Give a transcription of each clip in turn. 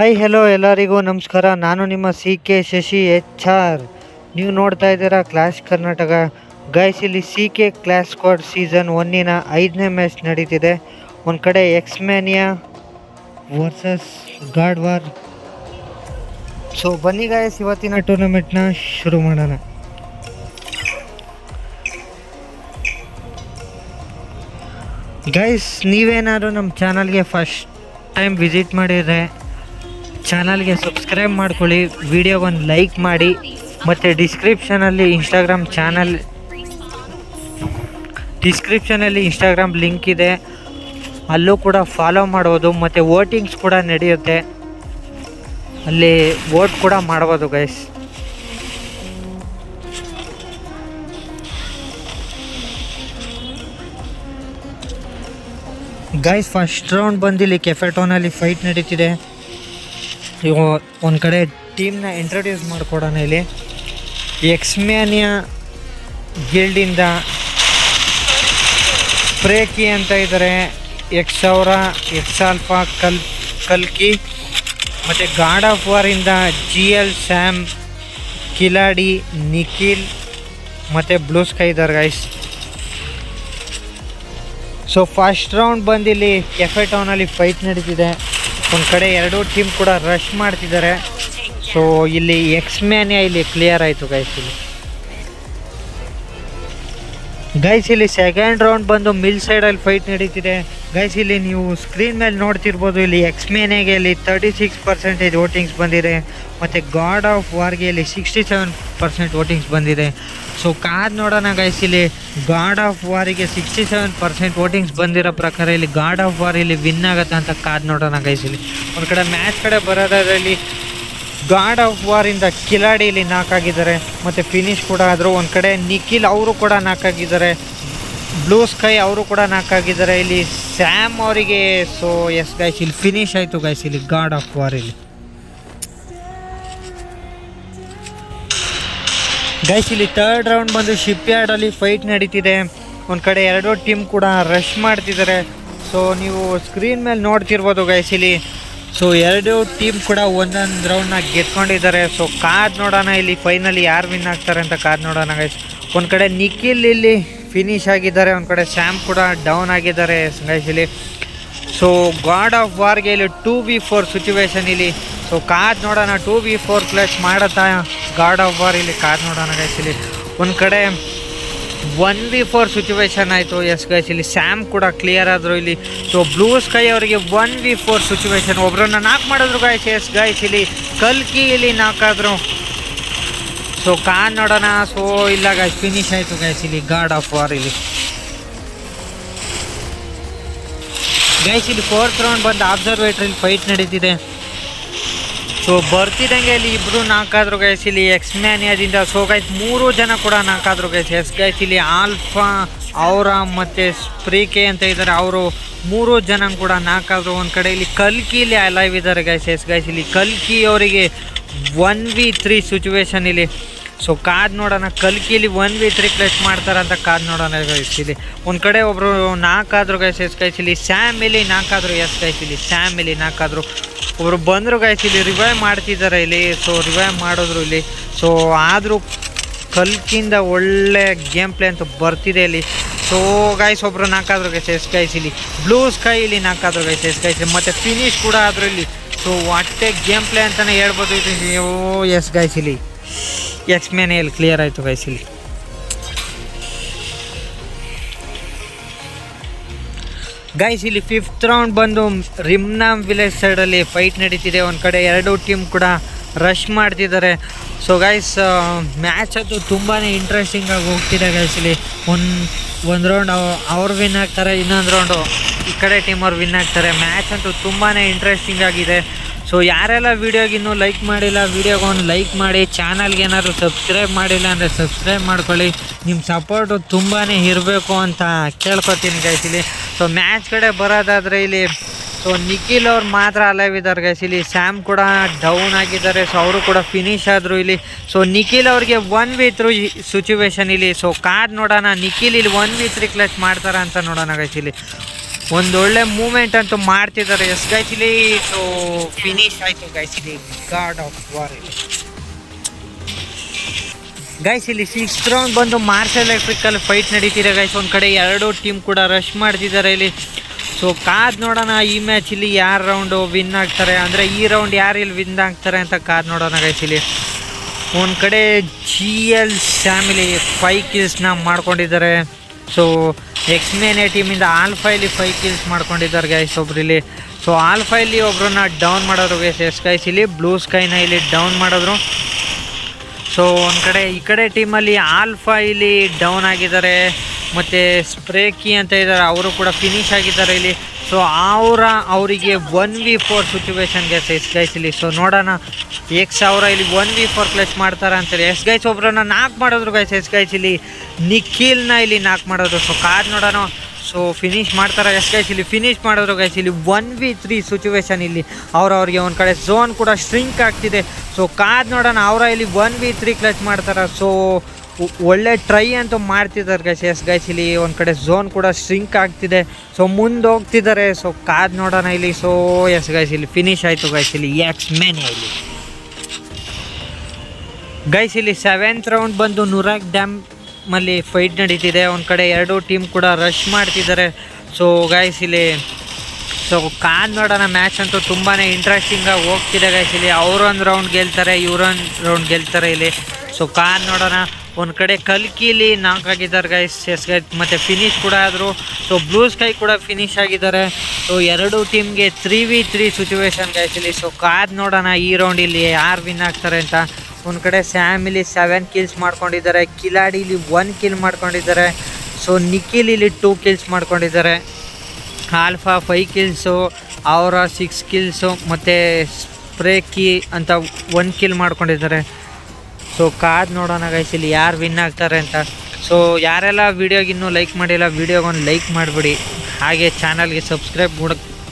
Hi hello ಎಲ್ಲರಿಗೂ ನಮಸ್ಕಾರ. ನಾನು ನಿಮ್ಮ CK ಶಶಿ HR. ನೀವು ನೋಡ್ತಾ ಇದ್ದೀರಾ ಕ್ಲಾಶ್ ಕರ್ನಾಟಕ. ಗೈಸ್, ಇಲ್ಲಿ CK ಕ್ಲಾಶ್ ಸ್ಕ್ವಾಡ್ ಸೀಸನ್ 1ನ 5ನೇ ಮ್ಯಾಚ್ ನಡೀತಿದೆ. ಒಂದು ಕಡೆ ಎಕ್ಸ್ಮ್ಯಾನಿಯಾ ವರ್ಸಸ್ ಗಾಡ್ ವಾರ್. ಸೊ ಬನ್ನಿ ಗೈಸ್, ಇವತ್ತಿನ ಟೂರ್ನಮೆಂಟ್ನ ಶುರು ಮಾಡೋಣ. ಗೈಸ್, ನೀವೇನಾದ್ರು ನಮ್ಮ ಚಾನಲ್ಗೆ ಫಸ್ಟ್ ಟೈಮ್ ವಿಸಿಟ್ ಮಾಡಿದರೆ ಚಾನಲ್ಗೆ ಸಬ್ಸ್ಕ್ರೈಬ್ ಮಾಡ್ಕೊಳ್ಳಿ, ವಿಡಿಯೋಗೊಂದು ಲೈಕ್ ಮಾಡಿ, ಮತ್ತು ಡಿಸ್ಕ್ರಿಪ್ಷನಲ್ಲಿ ಇನ್ಸ್ಟಾಗ್ರಾಮ್ ಲಿಂಕ್ ಇದೆ, ಅಲ್ಲೂ ಕೂಡ ಫಾಲೋ ಮಾಡ್ಬೋದು. ಮತ್ತು ವೋಟಿಂಗ್ಸ್ ಕೂಡ ನಡೆಯುತ್ತೆ, ಅಲ್ಲಿ ವೋಟ್ ಕೂಡ ಮಾಡ್ಬೋದು ಗೈಸ್. ಗೈಸ್, ಫಸ್ಟ್ ರೌಂಡ್ ಬಂದಿಲ್ಲಿ ಕೆಫೆಟೋನಲ್ಲಿ ಫೈಟ್ ನಡೀತಿದೆ. ಒಂದು ಕಡೆ ಟೀಮ್ನ ಇಂಟ್ರೊಡ್ಯೂಸ್ ಮಾಡಿಕೊಡೋಣ. ಇಲ್ಲಿ ಎಕ್ಸ್ಮ್ಯಾನಿಯಾ ಗಿಲ್ಡಿಂದ ಸ್ಪ್ರೇಕಿ ಅಂತ ಇದ್ದಾರೆ, ಎಕ್ಸ್ ಆಲ್ಫಾ ಕಲ್ಕಿ, ಮತ್ತು ಗಾಡ್ ಆಫ್ ವಾರಿಂದ GL ಸ್ಯಾಮ್, ಕಿಲಾಡಿ, ನಿಖಿಲ್ ಮತ್ತು ಬ್ಲೂ ಸ್ಕೈ ಇದ್ದಾರೆ ಗೈಸ್. ಸೊ ಫಸ್ಟ್ ರೌಂಡ್ ಬಂದಿಲ್ಲಿ ಕೆಫೆ ಟೌನಲ್ಲಿ ಫೈಟ್ ನಡೀತಿದೆ. ಒಂದು ಕಡೆ ಎರಡೂ ಟೀಮ್ ಕೂಡ ರಶ್ ಮಾಡ್ತಿದ್ದಾರೆ. ಸೊ ಇಲ್ಲಿ ಎಕ್ಸ್ಮ್ಯಾನಿಯಾ ಇಲ್ಲಿ ಕ್ಲಿಯರ್ ಆಯಿತು ಗೈಸ್. ಇಲ್ಲಿ ಸೆಕೆಂಡ್ ರೌಂಡ್ ಬಂದು ಮಿಲ್ ಸೈಡಲ್ಲಿ ಫೈಟ್ ನಡೀತಿದೆ ಗೈಸ್. ಇಲ್ಲಿ ನೀವು ಸ್ಕ್ರೀನ್ ಮೇಲೆ ನೋಡ್ತಿರ್ಬೋದು, ಇಲ್ಲಿ ಎಕ್ಸ್ಮ್ಯಾನಿಯಾಗೆ ಇಲ್ಲಿ 36% ವೋಟಿಂಗ್ಸ್ ಬಂದಿದೆ, ಮತ್ತು ಗಾಡ್ ಆಫ್ ವಾರ್ಗೆ ಇಲ್ಲಿ 67% ವೋಟಿಂಗ್ಸ್ ಬಂದಿದೆ. ಸೊ ಕಾದ್ ನೋಡೋಣ ಗೈಸ್. ಇಲ್ಲಿ ಗಾಡ್ ಆಫ್ ವಾರಿಗೆ 67% ವೋಟಿಂಗ್ಸ್ ಬಂದಿರೋ ಪ್ರಕಾರ ಇಲ್ಲಿ ಗಾಡ್ ಆಫ್ ವಾರ್ ಇಲ್ಲಿ ವಿನ್ ಆಗುತ್ತೆ ಅಂತ ಕಾದ್ ನೋಡೋಣ ಗೈಸ್. ಇಲ್ಲಿ ಒಂದು ಕಡೆ ಮ್ಯಾಚ್ ಕಡೆ ಬರೋದ್ರಲ್ಲಿ ಗಾಡ್ ಆಫ್ ವಾರಿಂದ ಕಿಲಾಡಿ ಇಲ್ಲಿ ನಾಕಾಗಿದ್ದಾರೆ, ಮತ್ತು ಫಿನಿಶ್ ಕೂಡ ಆದರು. ಒಂದು ಕಡೆ ನಿಖಿಲ್ ಅವರು ಕೂಡ ನಾಕಾಗಿದ್ದಾರೆ, ಬ್ಲೂ ಸ್ಕೈ ಅವರು ಕೂಡ ನಾಕಾಗಿದ್ದಾರೆ. ಇಲ್ಲಿ ಸ್ಯಾಮ್ ಅವರಿಗೆ ಸೊ ಎಸ್ ಗೈಸ್, ಇಲ್ಲಿ ಫಿನಿಶ್ ಆಯಿತು ಗೈಸ್ ಇಲ್ಲಿ ಗಾಡ್ ಆಫ್ ವಾರ್. ಇಲ್ಲಿ ಗೈಸ್, ಇಲ್ಲಿ ಥರ್ಡ್ ರೌಂಡ್ ಬಂದು ಶಿಪ್ ಯಾರ್ಡಲ್ಲಿ ಫೈಟ್ ನಡೀತಿದೆ. ಒಂದು ಕಡೆ ಎರಡೂ ಟೀಮ್ ಕೂಡ ರಶ್ ಮಾಡ್ತಿದ್ದಾರೆ. ಸೊ ನೀವು ಸ್ಕ್ರೀನ್ ಮೇಲೆ ನೋಡ್ತಿರ್ಬೋದು ಗೈಸ್. ಇಲ್ಲಿ ಸೊ ಎರಡೂ ಟೀಮ್ ಕೂಡ ಒಂದೊಂದು ರೌಂಡ್ನ ಗೆದ್ಕೊಂಡಿದ್ದಾರೆ. ಸೊ ಕಾದ್ ನೋಡೋಣ ಇಲ್ಲಿ ಫೈನಲಿ ಯಾರು ವಿನ್ ಆಗ್ತಾರೆ ಅಂತ ಕಾದ್ ನೋಡೋಣ ಗೈಸ್. ಒಂದು ಕಡೆ ನಿಖಿಲ್ ಇಲ್ಲಿ ಫಿನಿಶ್ ಆಗಿದ್ದಾರೆ, ಒಂದು ಕಡೆ ಸ್ಯಾಮ್ ಕೂಡ ಡೌನ್ ಆಗಿದ್ದಾರೆ ಗೈಸ್ ಇಲ್ಲಿ. ಸೊ ಗಾಡ್ ಆಫ್ ವಾರ್ಗೆ ಇಲ್ಲಿ 2v4 ಸಿಚುವೇಶನ್ ಇಲ್ಲಿ. ಸೊ ಕಾದ್ ನೋಡೋಣ 2v4 ಕ್ಲಚ್ ಮಾಡುತ್ತಾ ಗಾಡ್ ಆಫ್ ವಾರ್. ಇಲ್ಲಿ ಕಾದ್ ನೋಡೋಣ ಗೈಸ್. ಇಲ್ಲಿ ಒಂದು ಕಡೆ 1v4 ಸಿಚುವೇಶನ್ ಆಯಿತು ಎಸ್ ಗೈಸ್. ಇಲ್ಲಿ ಸ್ಯಾಮ್ ಕೂಡ ಕ್ಲಿಯರ್ ಆದರು ಇಲ್ಲಿ. ಸೊ ಬ್ಲೂ ಸ್ಕೈ ಅವರಿಗೆ 1v4 ಸಿಚುವೇಶನ್, ಒಬ್ಬರನ್ನ ನಾಕ್ ಮಾಡಿದ್ರು ಗೈಸ್. ಎಸ್ ಗೈಸ್, ಇಲ್ಲಿ ಕಲ್ಕಿ ಇಲ್ಲಿ ನಾಕಾದರು. ಸೊ ಕಾದ್ ನೋಡೋಣ. ಸೊ ಇಲ್ಲ ಗೈಸ್, ಫಿನಿಶ್ ಆಯಿತು ಗೈಸ್ ಇಲ್ಲಿ ಗಾಡ್ ಆಫ್ ವಾರ್. ಇಲ್ಲಿ ಗೈಸ್, ಇಲ್ಲಿ ಫೋರ್ತ್ ರೌಂಡ್ ಬಂದು ಅಬ್ಸರ್ವೇಟ್ರಲ್ಲಿ ಫೈಟ್ ನಡೀತಿದೆ. ಸೊ ಬರ್ತಿದ್ದಂಗೆ ಇಲ್ಲಿ ಇಬ್ಬರು ನಾಕಾದ್ರು ಗೈಸ್ ಇಲ್ಲಿ ಎಕ್ಸ್ಮ್ಯಾನಿಯಾದಿಂದ. ಸೊ ಗೈಸ್ 3 ಜನ ಕೂಡ ನಾಕಾದ್ರು ಗೈಸ್. ಎಸ್ ಗೈಸ್, ಇಲ್ಲಿ ಆಲ್ಫಾ ಅವರ ಮತ್ತು ಸ್ಪ್ರೀಕೆ ಅಂತ ಇದ್ದಾರೆ, ಅವರು 3 ಜನ ಕೂಡ ನಾಕಾದ್ರು. ಒಂದು ಕಡೆ ಇಲ್ಲಿ ಕಲ್ಕಿ ಇಲ್ಲಿ ಅಲೈವ್ ಇದ್ದಾರೆ ಗೈಸ್. ಎಸ್ ಗೈಸ್, ಇಲ್ಲಿ ಕಲ್ಕಿ ಅವರಿಗೆ 1v3 ಸಿಚುವೇಶನ್ ಇಲ್ಲಿ. ಸೊ ಕಾದ್ ನೋಡೋಣ ಕಲ್ಕಿಲಿ 1v3 ಕ್ಲಚ್ ಮಾಡ್ತಾರಂತ ಕಾದ್ ನೋಡೋಣ ಗೈಸ್. ಇಲ್ಲಿ ಒಂದು ಕಡೆ ಒಬ್ಬರು ನಾಕಾದ್ರು ಗೈಸ್. ಎಸ್ ಗೈಸ್, ಇಲ್ಲಿ ಸ್ಯಾಮ್ ಇಲ್ಲಿ ನಾಕಾದ್ರು. ಎಸ್ ಗೈಸ್, ಇಲ್ಲಿ ಸ್ಯಾಮ್ ಇಲ್ಲಿ ನಾಕಾದ್ರು. ಒಬ್ಬರು ಬಂದರು ಗೈಸ್, ಇಲ್ಲಿ ರಿವೈವ್ ಮಾಡ್ತಿದ್ದಾರೆ ಇಲ್ಲಿ. ಸೊ ರಿವೈವ್ ಮಾಡಿದ್ರು ಇಲ್ಲಿ. ಸೊ ಆದರೂ ಕಲ್ಕಿಂದ ಒಳ್ಳೆ ಗೇಮ್ ಪ್ಲೇ ಅಂತೂ ಬರ್ತಿದೆ ಇಲ್ಲಿ. ಸೊ ಗೈಸ್ ಒಬ್ಬರು ನಾಕಾದ್ರು ಗೈಸ್. ಎಸ್ ಗೈಸ್, ಇಲ್ಲಿ ಬ್ಲೂ ಸ್ಕೈ ಇಲ್ಲಿ ನಾಕಾದ್ರು ಗೈಸ್. ಎಸ್ ಗೈಸ್, ಮತ್ತು ಫಿನಿಶ್ ಕೂಡ ಆದರು ಇಲ್ಲಿ. ಸೊ ಒಟ್ಟೆ ಗೇಮ್ ಪ್ಲೇ ಅಂತಲೇ ಹೇಳ್ಬೋದು ಇದು. ಎಸ್ ಗೈಸ್, ಇಲ್ಲಿ ಎಕ್ಸ್ಮ್ಯಾನಿಯಲ್ಲಿ ಕ್ಲಿಯರ್ ಆಯಿತು ಗೈಸ್. ಇಲ್ಲಿ ಗೈಸ್, ಇಲ್ಲಿ ಫಿಫ್ತ್ ರೌಂಡ್ ಬಂದು ರಿಮ್ನಾಮ್ ವಿಲೇಜ್ ಸೈಡಲ್ಲಿ ಫೈಟ್ ನಡೀತಿದೆ. ಒಂದು ಕಡೆ ಎರಡೂ ಟೀಮ್ ಕೂಡ ರಶ್ ಮಾಡ್ತಿದ್ದಾರೆ. ಸೊ ಗೈಸ್, ಮ್ಯಾಚ್ ಅದು ತುಂಬಾ ಇಂಟ್ರೆಸ್ಟಿಂಗಾಗಿ ಹೋಗ್ತಿದೆ ಗೈಸ್. ಇಲ್ಲಿ ಒಂದು ರೌಂಡ್ ಅವ್ರು ವಿನ್ ಆಗ್ತಾರೆ, ಇನ್ನೊಂದು ರೌಂಡು ಈ ಕಡೆ ಟೀಮ್ ಅವ್ರು ವಿನ್ ಆಗ್ತಾರೆ. ಮ್ಯಾಚ್ ಅಂತೂ ತುಂಬಾ ಇಂಟ್ರೆಸ್ಟಿಂಗ್ ಆಗಿದೆ. ಸೊ ಯಾರೆಲ್ಲ ವೀಡಿಯೋಗೆ ಇನ್ನೂ ಲೈಕ್ ಮಾಡಿಲ್ಲ, ವೀಡಿಯೋಗೆ ಒಂದು ಲೈಕ್ ಮಾಡಿ. ಚಾನಲ್ಗೆ ಏನಾದರೂ ಸಬ್ಸ್ಕ್ರೈಬ್ ಮಾಡಿಲ್ಲ ಅಂದರೆ ಸಬ್ಸ್ಕ್ರೈಬ್ ಮಾಡ್ಕೊಳ್ಳಿ. ನಿಮ್ಮ ಸಪೋರ್ಟು ತುಂಬಾ ಇರಬೇಕು ಅಂತ ಕೇಳ್ಕೊತೀನಿ ಗೈಸ್. ಇಲ್ಲಿ ಸೊ ಮ್ಯಾಚ್ ಕಡೆ ಬರೋದಾದರೆ ಇಲ್ಲಿ ಸೊ ನಿಖಿಲ್ ಅವ್ರು ಮಾತ್ರ ಅಲೈವ್ ಇದ್ದಾರೆ ಗೈಸ್. ಇಲ್ಲಿ ಸ್ಯಾಮ್ ಕೂಡ ಡೌನ್ ಆಗಿದ್ದಾರೆ. ಸೊ ಅವರು ಕೂಡ ಫಿನಿಶ್ ಆದರು ಇಲ್ಲಿ. ಸೊ ನಿಖಿಲ್ ಅವ್ರಿಗೆ 1v3 ಸಿಚುವೇಶನ್ ಇಲ್ಲಿ. ಸೊ ಕಾದ್ ನೋಡೋಣ ನಿಖಿಲ್ ಇಲ್ಲಿ 1v3 ಕ್ಲಚ್ ಮಾಡ್ತಾರ ಅಂತ ನೋಡೋಣ ಗೈಸ್. ಇಲ್ಲಿ ಒಂದೊಳ್ಳೆ ಮೂಮೆಂಟ್ ಅಂತೂ ಮಾಡ್ತಿದ್ದಾರೆ ಎಸ್ ಗೈಸ್ ಇಲ್ಲಿ. ಸೊ ಫಿನಿಶ್ ಆಯಿತು ಗೈಸ್ ಇಲ್ಲಿ ಗಾಡ್ ಆಫ್ ವಾರ್ ಇಲ್ಲಿ. ಗೈಸ್ ಇಲ್ಲಿ 6th ರೌಂಡ್ ಬಂದು ಮಾರ್ಸ್ ಎಲೆಕ್ಟ್ರಿಕಲ್ ಫೈಟ್ ನಡೀತಿದೆ ಗೈಸ್. ಒಂದು ಕಡೆ ಎರಡು ಟೀಮ್ ಕೂಡ ರಶ್ ಮಾಡ್ತಿದ್ದಾರೆ ಇಲ್ಲಿ. ಸೊ ಕಾದ್ ನೋಡೋಣ ಈ ಮ್ಯಾಚ್ ಇಲ್ಲಿ ಯಾರು ರೌಂಡು ವಿನ್ ಆಗ್ತಾರೆ, ಅಂದರೆ ಈ ರೌಂಡ್ ಯಾರು ಇಲ್ಲಿ ವಿನ್ ಆಗ್ತಾರೆ ಅಂತ ಕಾದ್ ನೋಡೋಣ ಗೈಸ್ ಇಲ್ಲಿ. ಒಂದು ಕಡೆ GL ಫ್ಯಾಮಿಲಿ 5 ಕಿಲ್ಸ್ನ ಮಾಡ್ಕೊಂಡಿದ್ದಾರೆ. ಸೊ ಎಕ್ಸ್ಮೇನೆ ಟೀಮಿಂದ ಆಲ್ಫಾ ಇಲ್ಲಿ 5 ಕಿಲ್ಸ್ ಮಾಡ್ಕೊಂಡಿದ್ದಾರೆ ಗೈಸ್ ಒಬ್ರಲ್ಲಿ. ಸೊ ಆಲ್ಫಾ ಇಲ್ಲಿ ಒಬ್ರನ್ನ ಡೌನ್ ಮಾಡೋರು ಗೈಸ್ ಎಸ್ ಗೈಸ್ ಇಲ್ಲಿ. ಬ್ಲೂ ಸ್ಕೈನ ಇಲ್ಲಿ ಡೌನ್ ಮಾಡಿದ್ರು. ಸೊ ಒಂದು ಕಡೆ ಈ ಕಡೆ ಟೀಮಲ್ಲಿ ಆಲ್ಫಾ ಇಲ್ಲಿ ಡೌನ್ ಆಗಿದ್ದಾರೆ, ಮತ್ತು ಸ್ಪ್ರೇಕಿ ಅಂತ ಇದ್ದಾರೆ ಅವರು ಕೂಡ ಫಿನಿಶ್ ಆಗಿದ್ದಾರೆ ಇಲ್ಲಿ. ಸೊ ಅವರಿಗೆ 1v4 ಸಿಚುವೇಶನ್ಗೆ ಎಸ್ ಗೈಸ್ ಇಲ್ಲಿ. ಸೊ ನೋಡೋಣ ಅವರ ಇಲ್ಲಿ 1v4 ಕ್ಲಚ್ ಮಾಡ್ತಾರೆ ಅಂತೇಳಿ. ಎಸ್ ಗೈಸ್ ಒಬ್ಬರನ್ನ ನಾಕ್ ಮಾಡಿದ್ರು ಗೈಸ್ ಎಸ್ ಗೈಸ್ ಇಲ್ಲಿ. ನಿಖಿಲ್ನ ಇಲ್ಲಿ ನಾಕ್ ಮಾಡೋದು. ಸೊ ಕಾದ್ ನೋಡೋಣ. ಸೊ ಫಿನಿಶ್ ಮಾಡ್ತಾರೆ ಎಸ್ ಗೈಸ್ ಇಲ್ಲಿ. ಫಿನಿಶ್ ಮಾಡಿದ್ರು ಗೈಸ್ ಇಲ್ಲಿ 1v3 ಸಿಚುವೇಶನ್ ಇಲ್ಲಿ. ಅವ್ರಿಗೆ ಒಂದು ಕಡೆ ಝೋನ್ ಕೂಡ ಸ್ಟ್ರಿಂಕ್ ಆಗ್ತಿದೆ. ಸೊ ಕಾದ್ ನೋಡೋಣ ಅವರ ಇಲ್ಲಿ 1v3 ಕ್ಲಚ್ ಮಾಡ್ತಾರೆ. ಸೊ ಒಳ್ಳೆ ಟ್ರೈ ಅಂತೂ ಮಾಡ್ತಿದ್ದಾರೆ ಗೈಸ್ ಎಸ್ ಗೈಸ್ ಇಲ್ಲಿ. ಒಂದು ಕಡೆ ಝೋನ್ ಕೂಡ ಸ್ಟ್ರಿಂಕ್ ಆಗ್ತಿದೆ. ಸೊ ಮುಂದೆ ಹೋಗ್ತಿದ್ದಾರೆ. ಸೊ ಕಾದ್ ನೋಡೋಣ ಇಲ್ಲಿ. ಸೊ ಎಸ್ ಗೈಸ್ ಇಲ್ಲಿ ಫಿನಿಶ್ ಆಯಿತು ಗೈಸ್ ಇಲ್ಲಿ ಎಕ್ಸ್ಮೇನೆ ಇಲ್ಲಿ. ಗೈಸ್ ಇಲ್ಲಿ 7th ರೌಂಡ್ ಬಂದು ನುರಾಗ್ ಡ್ಯಾಮಲ್ಲಿ ಫೈಟ್ ನಡೀತಿದೆ. ಒಂದು ಕಡೆ ಎರಡು ಟೀಮ್ ಕೂಡ ರಶ್ ಮಾಡ್ತಿದ್ದಾರೆ. ಸೊ ಗೈಸ್ ಇಲ್ಲಿ ಸೊ ಕಾದ್ ನೋಡೋಣ. ಮ್ಯಾಚ್ ಅಂತೂ ತುಂಬಾ ಇಂಟ್ರೆಸ್ಟಿಂಗಾಗಿ ಹೋಗ್ತಿದೆ ಗೈಸ್ ಇಲ್ಲಿ. ಅವರೊಂದು ರೌಂಡ್ ಗೆಲ್ತಾರೆ, ಇವರೊಂದು ರೌಂಡ್ ಗೆಲ್ತಾರೆ ಇಲ್ಲಿ. ಸೊ ಕಾದ್ ನೋಡೋಣ. ಒಂದು ಕಡೆ ಕಲ್ಕಿಲಿ ನಾಕ್ ಆಗಿದ್ದಾರೆ ಗೈಸ್ ಎಸ್ ಗೈಸ್, ಮತ್ತು ಫಿನಿಶ್ ಕೂಡ ಆದರು. ಸೊ ಬ್ಲೂ ಸ್ಕೈ ಕೂಡ ಫಿನಿಶ್ ಆಗಿದ್ದಾರೆ. ಸೊ ಎರಡು ಟೀಮ್ಗೆ 3v3 ಸಿಚುವೇಶನ್ ಗೈಸ್ ಇಲ್ಲಿ. ಸೊ ಕಾದ್ ನೋಡೋಣ ಈ ರೌಂಡ್ ಇಲ್ಲಿ ಯಾರು ವಿನ್ ಆಗ್ತಾರೆ ಅಂತ. ಒಂದು ಕಡೆ ಸ್ಯಾಮ್ ಇಲ್ಲಿ 7 ಕಿಲ್ಸ್ ಮಾಡ್ಕೊಂಡಿದ್ದಾರೆ. ಕಿಲಾಡಿ ಇಲ್ಲಿ 1 ಕಿಲ್ ಮಾಡ್ಕೊಂಡಿದ್ದಾರೆ. ಸೊ ನಿಖಿಲ್ ಇಲ್ಲಿ 2 ಕಿಲ್ಸ್ ಮಾಡ್ಕೊಂಡಿದ್ದಾರೆ. ಆಲ್ಫಾ 5 ಕಿಲ್ಸು, ಅವರ 6 ಕಿಲ್ಸು, ಮತ್ತು ಸ್ಪ್ರೇಕಿ ಅಂತ 1 ಕಿಲ್ ಮಾಡ್ಕೊಂಡಿದ್ದಾರೆ. ಸೊ ಕಾದ್ ನೋಡೋಣ ಗೈಸ್ ಇಲ್ಲಿ ಯಾರು ವಿನ್ ಆಗ್ತಾರೆ ಅಂತ. ಸೊ ಯಾರೆಲ್ಲ ವೀಡಿಯೋಗೆ ಇನ್ನೂ ಲೈಕ್ ಮಾಡಿಲ್ಲ ವೀಡಿಯೋಗೊಂದು ಲೈಕ್ ಮಾಡಿಬಿಡಿ, ಹಾಗೆ ಚಾನಲ್ಗೆ ಸಬ್ಸ್ಕ್ರೈಬ್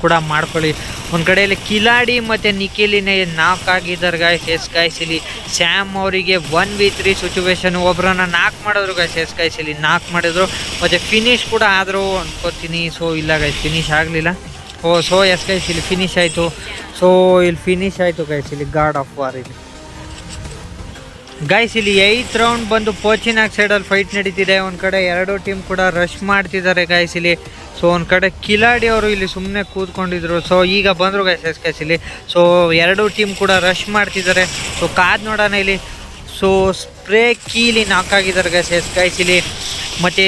ಕೂಡ ಮಾಡ್ಕೊಳ್ಳಿ. ಒಂದು ಕಡೆಯಲ್ಲಿ ಕಿಲಾಡಿ ಮತ್ತು ನಿಖಿಲಿನೇ ನಾಕ್ ಆಗಿದ್ದಾರೆ ಗೈಸ್ ಎಸ್ ಗೈಸ್ ಇಲ್ಲಿ. ಸ್ಯಾಮ್ ಅವರಿಗೆ 1v3 ಸಿಚುವೇಶನ್ ಒಬ್ಬರನ್ನ ನಾಕ್ ಮಾಡಿದ್ರು ಗೈಸ್ ಎಸ್ ಗೈಸ್ ಇಲ್ಲಿ. ನಾಕ್ ಮಾಡಿದ್ರು ಮತ್ತು ಫಿನಿಶ್ ಕೂಡ ಆದರೂ ಅನ್ಕೋತೀನಿ. ಸೊ ಇಲ್ಲ ಗೈಸ್ ಫಿನಿಶ್ ಆಗಲಿಲ್ಲ. ಸೊ ಎಸ್ ಗೈಸ್ ಇಲ್ಲಿ ಫಿನಿಶ್ ಆಯಿತು. ಸೊ ಇಲ್ಲಿ ಫಿನಿಶ್ ಆಯಿತು ಗೈಸ್ ಇಲ್ಲಿ ಗಾಡ್ ಆಫ್ ವಾರ್ ಇಲ್ಲಿ. ಗೈಸ್ ಇಲ್ಲಿ 8th ರೌಂಡ್ ಬಂದು ಪೋಚಿನಾಗ್ ಸೈಡಲ್ಲಿ ಫೈಟ್ ನಡೀತಿದೆ. ಒಂದು ಕಡೆ ಎರಡು ಟೀಮ್ ಕೂಡ ರಶ್ ಮಾಡ್ತಿದ್ದಾರೆ ಗೈಸ್ ಇಲ್ಲಿ. ಸೊ ಒಂದು ಕಡೆ ಕಿಲಾಡಿ ಅವರು ಇಲ್ಲಿ ಸುಮ್ಮನೆ ಕೂತ್ಕೊಂಡಿದ್ರು. ಸೊ ಈಗ ಬಂದರು ಗೈಸ್ ಎಸ್ ಗೈಸ್ ಇಲ್ಲಿ. ಸೊ ಎರಡು ಟೀಮ್ ಕೂಡ ರಶ್ ಮಾಡ್ತಿದ್ದಾರೆ. ಸೊ ಕಾದ್ ನೋಡೋಣ ಇಲ್ಲಿ. ಸೊ ಸ್ಪ್ರೇ ಕೀಲಿ ನಾಕ್ ಆಗಿದ್ದಾರೆ ಗೈಸ್ ಎಸ್ ಗೈಸ್ ಇಲ್ಲಿ. ಮತ್ತು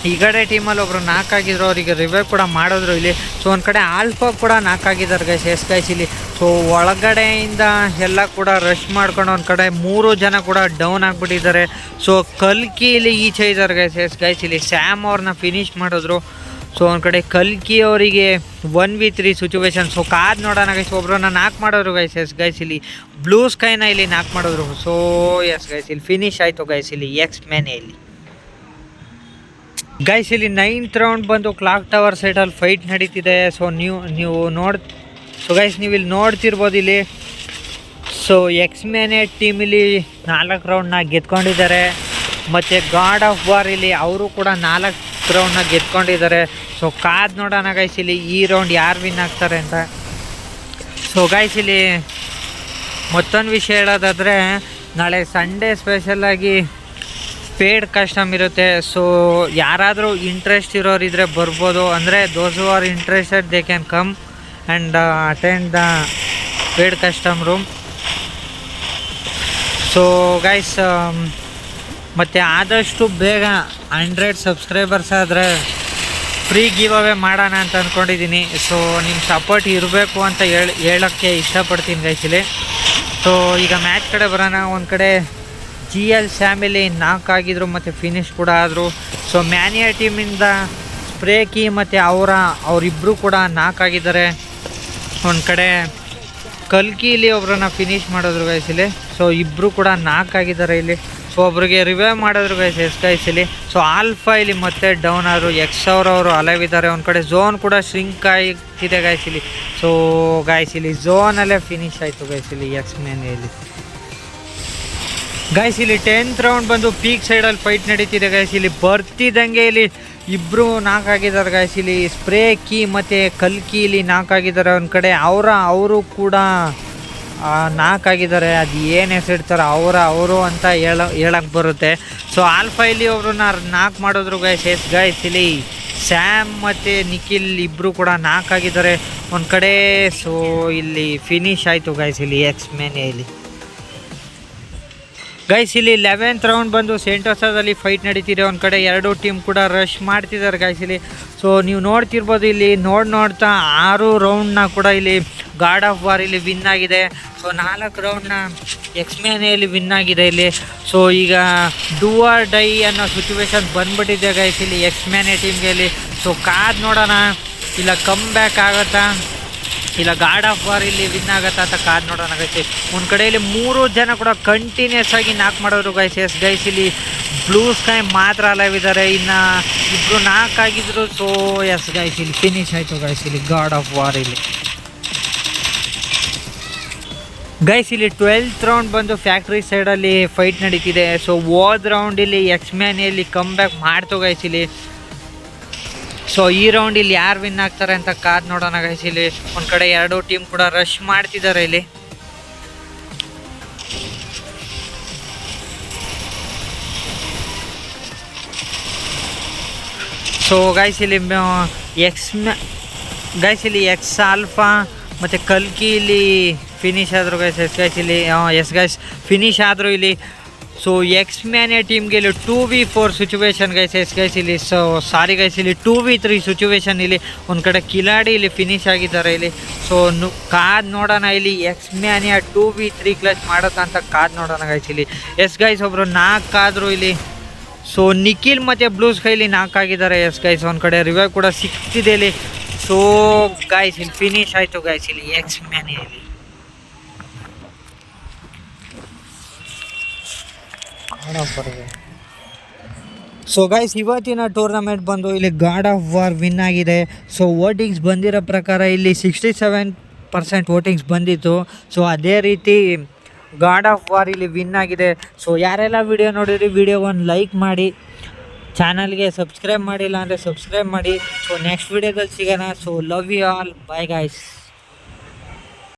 ಈ ಕಡೆ ಟೀಮಲ್ಲಿ ಒಬ್ಬರು ನಾಕ್ ಆಗಿದ್ರು, ಅವರಿಗೆ ರಿವೈವ್ ಕೂಡ ಮಾಡಿದ್ರು ಇಲ್ಲಿ. ಸೊ ಒಂದು ಕಡೆ ಆಲ್ಫಾ ಕೂಡ ನಾಕ್ ಆಗಿದ್ದಾರೆ ಗೈಸ್ ಎಸ್ ಗೈಸ್ ಇಲ್ಲಿ. ಸೊ ಒಳಗಡೆಯಿಂದ ಎಲ್ಲ ಕೂಡ ರಶ್ ಮಾಡ್ಕೊಂಡು ಒಂದು ಕಡೆ 3 ಜನ ಕೂಡ ಡೌನ್ ಆಗಿಬಿಟ್ಟಿದ್ದಾರೆ. ಸೊ ಕಲ್ಕಿ ಇಲ್ಲಿ ಈಚೆ ಇದ್ದಾರೆ ಗೈಸ್ ಎಸ್ ಗೈಸ್ ಇಲ್ಲಿ. ಸ್ಯಾಮ್ ಅವ್ರನ್ನ ಫಿನಿಶ್ ಮಾಡಿದ್ರು. ಸೊ ಒಂದು ಕಡೆ ಕಲ್ಕಿ ಅವರಿಗೆ 1v3 ಸಿಚುವೇಶನ್. ಸೊ ಕಾದ್ ನೋಡೋಣ ಗೈಸ್ ಒಬ್ಬರನ್ನ ನಾಕ್ ಮಾಡೋರು ಗೈಸ್ ಎಸ್ ಗೈಸ್ ಇಲ್ಲಿ. ಬ್ಲೂ ಸ್ಕೈನ ಇಲ್ಲಿ ನಾಕ್ ಮಾಡಿದ್ರು. ಸೊ ಎಸ್ ಗೈಸ್ ಇಲ್ಲಿ ಫಿನಿಶ್ ಆಯಿತು ಗೈಸ್ ಇಲ್ಲಿ ಎಕ್ಸ್ಮೇನೆ ಇಲ್ಲಿ. ಗೈಸ್ ಇಲ್ಲಿ 9th ರೌಂಡ್ ಬಂದು ಕ್ಲಾಕ್ ಟವರ್ ಸೈಡಲ್ಲಿ ಫೈಟ್ ನಡೀತಿದೆ. ಸೊ ಸೊ ಗೈಸ್ ನೀವು ಇಲ್ಲಿ ನೋಡ್ತಿರ್ಬೋದು ಇಲ್ಲಿ. ಸೊ ಎಕ್ಸ್ಮೇನೆ ಟೀಮ್ ಇಲ್ಲಿ 4 ರೌಂಡ್ನ ಗೆದ್ಕೊಂಡಿದ್ದಾರೆ. ಮತ್ತು ಗಾಡ್ ಆಫ್ ವಾರ್ ಇಲ್ಲಿ ಅವರು ಕೂಡ 4 ರೌಂಡ್ನ ಗೆದ್ಕೊಂಡಿದ್ದಾರೆ. ಸೊ ಕಾದ್ ನೋಡೋಣ ಗೈಸ್ ಇಲ್ಲಿ ಈ ರೌಂಡ್ ಯಾರು ವಿನ್ ಆಗ್ತಾರೆ ಅಂತ. ಸೊ ಗೈಸ್ ಇಲ್ಲಿ ಮತ್ತೊಂದು ವಿಷಯ ಹೇಳೋದಾದರೆ, ನಾಳೆ ಸಂಡೇ ಸ್ಪೆಷಲಾಗಿ ಪೇಯ್ಡ್ ಕಸ್ಟಮ್ ಇರುತ್ತೆ. ಸೊ ಯಾರಾದರೂ ಇಂಟ್ರೆಸ್ಟ್ ಇರೋರಿದ್ದರೆ ಬರ್ಬೋದು. ಅಂದರೆ those who are interested they can come and attend the paid custom room. So guys ಮತ್ತು ಆದಷ್ಟು ಬೇಗ 100 ಸಬ್ಸ್ಕ್ರೈಬರ್ಸ್ ಆದರೆ ಫ್ರೀ ಗಿವ್ ಅವೇ ಮಾಡೋಣ ಅಂತ ಅಂದ್ಕೊಂಡಿದ್ದೀನಿ. ಸೊ ನಿಮ್ಮ ಸಪೋರ್ಟ್ ಇರಬೇಕು ಅಂತ ಹೇಳೋಕ್ಕೆ ಇಷ್ಟಪಡ್ತೀನಿ ಗೈಸ್ ಇಲ್ಲಿ. ಸೊ ಈಗ ಮ್ಯಾಚ್ ಕಡೆ ಬರೋಣ. ಒಂದು ಕಡೆ GL ಫ್ಯಾಮಿಲಿ ನಾಕ್ ಆಗಿದ್ರು ಮತ್ತು ಫಿನಿಶ್ ಕೂಡ ಆದರು. ಸೊ ಮ್ಯಾನಿಯಾ ಟೀಮಿಂದ ಸ್ಪ್ರೇಕಿ ಮತ್ತು ಅವರಿಬ್ಬರು ಕೂಡ ನಾಕ್ ಆಗಿದ್ದಾರೆ. ಒಂದು ಕಡೆ ಕಲ್ಕಿ ಇಲ್ಲಿ ಒಬ್ಬರನ್ನ ಫಿನಿಶ್ ಮಾಡಿದ್ರು ಗೈಸ್ ಇಲ್ಲಿ. ಸೊ ಇಬ್ಬರು ಕೂಡ ನಾಕ್ ಆಗಿದ್ದಾರೆ ಇಲ್ಲಿ. ಸೊ ಒಬ್ರಿಗೆ ರಿವೈವ್ ಮಾಡಿದ್ರು ಗೈಸ್ ಎಸ್ ಗೈಸ್ ಇಲ್ಲಿ. ಸೊ ಆಲ್ಫಾ ಇಲ್ಲಿ ಮತ್ತೆ ಡೌನ್ ಆದರು. ಅವರು ಅಲೈವ್ ಇದ್ದಾರೆ. ಒಂದು ಕಡೆ ಝೋನ್ ಕೂಡ ಶ್ರಿಂಕ್ ಆಗ್ತಿದೆ ಗೈಸ್ ಇಲ್ಲಿ. ಸೊ ಗೈಸ್ ಇಲ್ಲಿ ಝೋನಲ್ಲೇ ಫಿನಿಶ್ ಆಯಿತು ಗೈಸ್ ಇಲ್ಲಿ ಎಕ್ಸ್ಮೇನೆ ಇಲ್ಲಿ. ಗೈಸ್ ಇಲ್ಲಿ 10th ರೌಂಡ್ ಬಂದು ಪೀಕ್ ಸೈಡಲ್ಲಿ ಫೈಟ್ ನಡೀತಿದೆ ಗೈಸ್ ಇಲ್ಲಿ. ಬರ್ತಿದ್ದಂಗೆ ಇಲ್ಲಿ ಇಬ್ಬರು ನಾಕ್ ಆಗಿದ್ದಾರೆ ಗಾಯ್ಸ್. ಇಲ್ಲಿ ಸ್ಪ್ರೇ ಕೀ ಮತ್ತು ಕಲ್ಕಿ ಇಲ್ಲಿ ನಾಕ್ ಆಗಿದ್ದಾರೆ ಒಂದು ಕಡೆ. ಅವರು ಕೂಡ ನಾಕ್ ಆಗಿದ್ದಾರೆ. ಅದು ಏನು ಹೆಸರಿಡ್ತಾರೆ ಅವರು ಅಂತ ಹೇಳಕ್ಕೆ ಬರುತ್ತೆ. ಸೊ ಆಲ್ಫಾ ಇಲ್ಲಿ ಒಬ್ರನ್ನ ನಾಕ್ ಮಾಡಿದ್ರು ಗೈಸ್. ಇಲ್ಲಿ ಸ್ಯಾಮ್ ಮತ್ತು ನಿಖಿಲ್ ಇಬ್ಬರು ಕೂಡ ನಾಕ್ ಆಗಿದ್ದಾರೆ ಒಂದು ಕಡೆ. ಸೊ ಇಲ್ಲಿ ಫಿನಿಶ್ ಆಯಿತು ಗೈಸ್ ಇಲ್ಲಿ ಎಕ್ಸ್ಮ್ಯಾನಿಯಲ್ಲಿ. ಗೈಸ್ ಇಲ್ಲಿ 11th ರೌಂಡ್ ಬಂದು ಸೆಂಟೋಸಾದಲ್ಲಿ ಫೈಟ್ ನಡೀತಿದೆ ಒಂದು ಕಡೆ. 2 ಟೀಮ್ ಕೂಡ ರಶ್ ಮಾಡ್ತಿದ್ದಾರೆ ಗೈಸ್ ಇಲ್ಲಿ. ಸೊ ನೀವು ನೋಡ್ತಿರ್ಬೋದು ಇಲ್ಲಿ ನೋಡ್ತಾ 6 ರೌಂಡ್ನ ಕೂಡ ಇಲ್ಲಿ ಗಾಡ್ ಆಫ್ ವಾರ್ ಇಲ್ಲಿ ವಿನ್ ಆಗಿದೆ. ಸೊ 4 ರೌಂಡ್ನ ಎಕ್ಸ್ಮ್ಯಾನಿಯಲ್ಲಿ ವಿನ್ ಆಗಿದೆ ಇಲ್ಲಿ. ಸೊ ಈಗ ಡೂ ಆರ್ ಡೈ ಅನ್ನೋ ಸಿಚುವೇಶನ್ ಬಂದ್ಬಿಟ್ಟಿದೆ ಗೈಸ್ ಇಲ್ಲಿ ಎಕ್ಸ್ಮ್ಯಾನಿ ಟೀಮ್ಗೆ ಇಲ್ಲಿ. ಸೊ ಕಾದ್ ನೋಡೋಣ, ಇಲ್ಲ ಕಮ್ ಬ್ಯಾಕ್ ಆಗುತ್ತಾ, ಇಲ್ಲ ಗಾಡ್ ಆಫ್ ವಾರ್ ಇಲ್ಲಿ ವಿನ್ ಆಗತ್ತಾ ಅಂತ ಕಾದ್ ನೋಡೋಣ ಗೈಸ್. ಒಂದು ಕಡೆಯಲ್ಲಿ 3 ಜನ ಕೂಡ ಕಂಟಿನ್ಯೂಸ್ ಆಗಿ ನಾಕ್ ಮಾಡೋರು ಗೈಸ್. ಗೈಸ್ ಇಲ್ಲಿ ಬ್ಲೂ ಸ್ಕೈ ಮಾತ್ರ ಅಲೈವ್ ಇದ್ದಾರೆ, ಇನ್ನು ಇಬ್ಬರು ನಾಕ್ ಆಗಿದ್ರು. ಸೊ ಗೈಸ್ ಇಲ್ಲಿ ಫಿನಿಶ್ ಆಯಿತು ಗೈಸ್ ಇಲ್ಲಿ ಗಾಡ್ ಆಫ್ ವಾರ್ ಇಲ್ಲಿ. ಗೈಸ್ ಇಲ್ಲಿ 12th ರೌಂಡ್ ಬಂದು ಫ್ಯಾಕ್ಟ್ರಿ ಸೈಡಲ್ಲಿ ಫೈಟ್ ನಡೀತಿದೆ. ಸೊ ಹೋದ ರೌಂಡ್ ಇಲ್ಲಿ ಎಕ್ಸ್ಮ್ಯಾನಿಯಲ್ಲಿ ಕಮ್ ಬ್ಯಾಕ್ ಮಾಡ್ತು ಗೈಸ್ ಇಲ್ಲಿ. ಸೊ ಈ ರೌಂಡ್ ಇಲ್ಲಿ ಯಾರು ವಿನ್ ಆಗ್ತಾರೆ ಅಂತ ಕಾದ್ ನೋಡೋಣ ಗೈಸ್ ಇಲ್ಲಿ. ಒಂದು ಕಡೆ 2 ಟೀಮ್ ಕೂಡ ರಶ್ ಮಾಡ್ತಿದ್ದಾರೆ ಇಲ್ಲಿ. ಸೊ ಗೈಸ್ ಇಲ್ಲಿ ಎಕ್ಸ್ ಆಲ್ಫಾ ಮತ್ತು ಕಲ್ಕಿ ಇಲ್ಲಿ ಫಿನಿಶ್ ಆದರು ಗೈಸ್. ಗೈಸ್ ಫಿನಿಶ್ ಆದರು ಇಲ್ಲಿ. ಸೊ ಎಕ್ಸ್ಮ್ಯಾನಿಯ ಟೀಮ್ಗೆ ಇಲ್ಲಿ 2v4 ಸಿಚುವೇಶನ್ ಗೈಸ್ ಇಲ್ಲಿ. ಸೊ ಸಾರಿ ಗೈಸ್ ಇಲ್ಲಿ 2v3 ಸಿಚುವೇಶನ್ ಇಲ್ಲಿ. ಒಂದು ಕಡೆ ಕಿಲಾಡಿ ಇಲ್ಲಿ ಫಿನಿಶ್ ಆಗಿದ್ದಾರೆ ಇಲ್ಲಿ. ಸೊ ಕಾದ್ ನೋಡೋಣ ಇಲ್ಲಿ ಎಕ್ಸ್ಮ್ಯಾನಿಯ 2v3 ಕ್ಲಚ್ ಮಾಡೋದ ಅಂತ ಕಾದ್ ನೋಡೋಣ ಗೈಸ್ ಇಲ್ಲಿ. ಗೈಸ್ ಒಬ್ರು ನಾಕ್ ಆದರು ಇಲ್ಲಿ. ಸೊ ನಿಖಿಲ್ ಮತ್ತು ಬ್ಲೂ ಸ್ಕೈ ಇಲ್ಲಿ ನಾಕ್ ಆಗಿದ್ದಾರೆ ಗೈಸ್. ಒಂದು ಕಡೆ ರಿವೈವ್ ಕೂಡ ಸಿಕ್ತಿದೆ ಇಲ್ಲಿ. ಸೊ ಗೈಸ್ ಇಲ್ಲಿ ಫಿನಿಶ್ ಆಯಿತು ಗೈಸ್ ಇಲ್ಲಿ ಎಕ್ಸ್ಮ್ಯಾನಿಯಲ್ಲಿ. ಸೊ ಗೈಸ್ ಇವತ್ತಿನ ಟೂರ್ನಮೆಂಟ್ ಬಂದು ಇಲ್ಲಿ ಗಾಡ್ ಆಫ್ ವಾರ್ ವಿನ್ ಆಗಿದೆ. ಸೊ ವೋಟಿಂಗ್ಸ್ ಬಂದಿರೋ ಪ್ರಕಾರ ಇಲ್ಲಿ 67% ವೋಟಿಂಗ್ಸ್ ಬಂದಿತ್ತು. ಸೊ ಅದೇ ರೀತಿ ಗಾಡ್ ಆಫ್ ವಾರ್ ಇಲ್ಲಿ ವಿನ್ ಆಗಿದೆ. ಸೊ ಯಾರೆಲ್ಲ ವಿಡಿಯೋ ನೋಡಿದ್ರಿ ವಿಡಿಯೋವನ್ನು ಲೈಕ್ ಮಾಡಿ, ಚಾನಲ್ಗೆ ಸಬ್ಸ್ಕ್ರೈಬ್ ಮಾಡಿಲ್ಲ ಅಂದರೆ ಸಬ್ಸ್ಕ್ರೈಬ್ ಮಾಡಿ. ಸೊ ನೆಕ್ಸ್ಟ್ ವಿಡಿಯೋದಲ್ಲಿ ಸಿಗೋಣ. So love you all, bye guys.